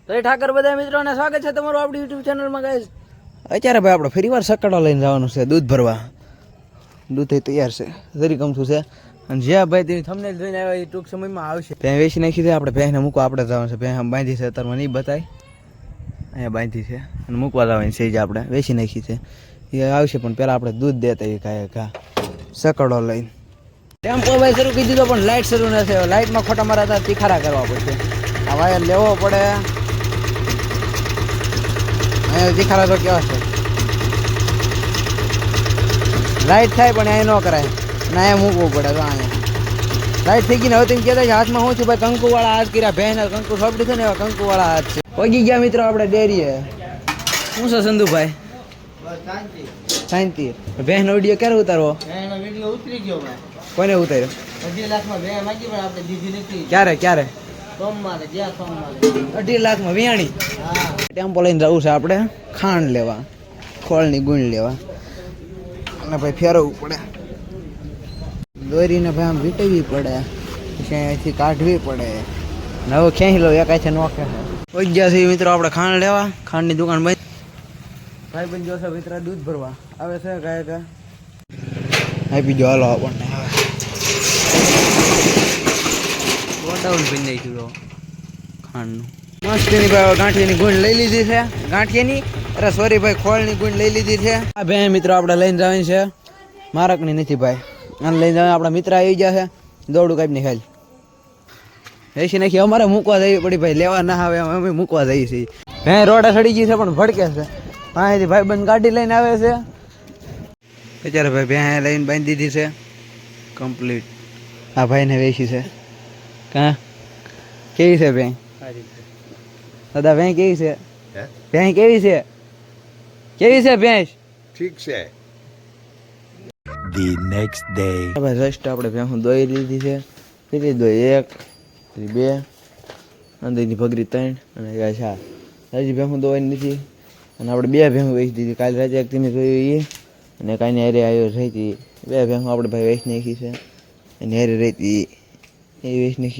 તો ઠાકર બધા મિત્રોને સ્વાગત છે તમારું આપણી યુટ્યુબ ચેનલમાં ગાઈસ. અત્યારે ભાઈ આપણે ફરીવાર સકડો લઈને જવાનું છે દૂધ ભરવા. દૂધ તૈયાર છે જરી ગમતું છે અને જ્યાં ભાઈ તેની થંબનેલ જોઈને આવ્યા એ ટૂંક સમયમાં આવશે. ભેં વેચી નાખી છે આપણે ભેંને મૂકવા આપણે જવાનું છે. ભેં આમ બાંધી છે અત્યારમાં નહીં બતાય અહીંયા બાંધી છે અને મૂકવા જવાની છે જે આપણે વેચી નાખી છે એ આવશે પણ પહેલાં આપણે દૂધ દેતા એ ઘા સકડો લઈને. ટેમ્પો ભાઈ શરૂ કરી દીધો પણ લાઇટ શરૂ નથી. લાઇટમાં ખોટા મારા હતા તીખારા કરવા પડશે. આ વાયર લેવો પડે. અહીંયા તીખારા તો કેવા છે લાઇટ થાય પણ અહીંયા ન કરાય ને અહીંયા મૂકવું પડે. તો અહીંયા લાઇટ થઈ ગઈ ને હવે તમે કહેતા હાથમાં હું છું ભાઈ કંકુવાળા હાથ કર્યા. ભેંના કંકુ સોંપડી છે ને એવા કંકુવાળા હાથ છે. પગી ગયા મિત્રો આપણે ડેરીએ. શું છે સંધુભાઈ? શાંતિ. ભેંનો વિડીયો ક્યારે ઉતારવો? વિડીયો ઉતરી ગયો ભાઈ. કોને ઉતાર્યો? 2.5 લાખમાં ભેં માંગી પણ આપણે દીધી નથી. ક્યારે સોમવારે ગયા સોમવારે 2.5 લાખમાં વિયાણી. હા ટેમ્પો લઈને જવું છે આપણે ખાંડ લેવા, ખોળની ગુણ લેવા અને ભાઈ ફેરવવું પડે. દોરીને ભાઈ આમ વીટવી પડે, પછી અહીંયાથી કાઢવી પડે. હવે ખેંચી લો એકાથી નો ખેંચે. પહોંચી ગયા છે મિત્રો આપણે ખાંડ લેવા. ખાંડની દુકાન બંધ. ભાઈ બંધ જોશે મિત્ર દૂધ ભરવા આવે છે ગાય આપી જો હાલો આપણને. ગોડાઉન બની નાખ્યું ખાંડનું મસ્તીની ભાઈ ગાંઠિયાની ગુણ લઈ લીધી છે. ગાંઠિયાની અરે સોરી ભાઈ ખોળની ગુણ લઈ લીધી છે. આ બે મિત્રો આપણે લઈને જવાની છે. મારકની નથી ભાઈ આને લઈને જવા. આપણા મિત્ર આવી ગયા છે દોડું કાપી ખાલી એસી નાખી. અમારે મૂકવા જવી પડી ભાઈ, લેવા ના આવે અમે મૂકવા જઈએ છીએ. હે રોડે સડી ગઈ છે પણ ભડકે છે. અહીંયાથી ભાઈ બંધ ગાડી લઈને આવે છે. અત્યારે ભાઈ ભેં લઈને બાંધી દીધી છે કમ્પ્લીટ. આ ભાઈને વેચી છે. કાં કેવી છે ભેં? દાદા ભેં કેવી છે? ભેં કેવી છે? કેવી છે ભેંસ? ઠીક છે. The next day. ભાઈ જસ્ટ આપણે ભેં દોઈ લીધી છે. કેટલી દોઈ? 1 2 અંદરની ભગરી 3 અને 4. હજી ભેં દોઈ નથી અને આપણે 2 ભેં વેચી દીધી. કાલે રાતે એક તમે જોયું એ અને કાંઈ હારે આવ્યો રહી હતી. 2 ભેં આપણે ભાઈ વેચી નાખી છે અને હારે રહી હતી એ વેચી નાખી.